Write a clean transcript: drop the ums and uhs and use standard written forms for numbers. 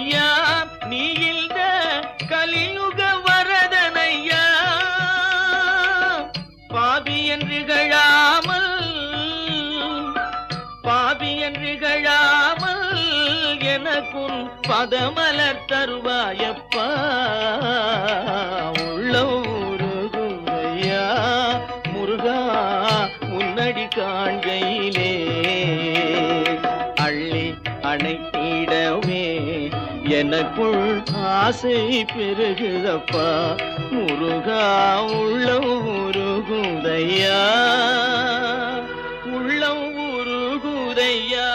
ஐயா நீ இந்த கலியுக வரதனையா பாவி என்று கழாமல் எனக்குன் பதமலர் தருவாயப்பா உள்ளூருகுதையா முருகா முன்னடி காண்கையிலே அள்ளி அணைத்திடவே எனக்குள் ஆசை பெருகுதப்பா முருகா உள்ளம் உருகுதையா உள்ளம் உருகுதையா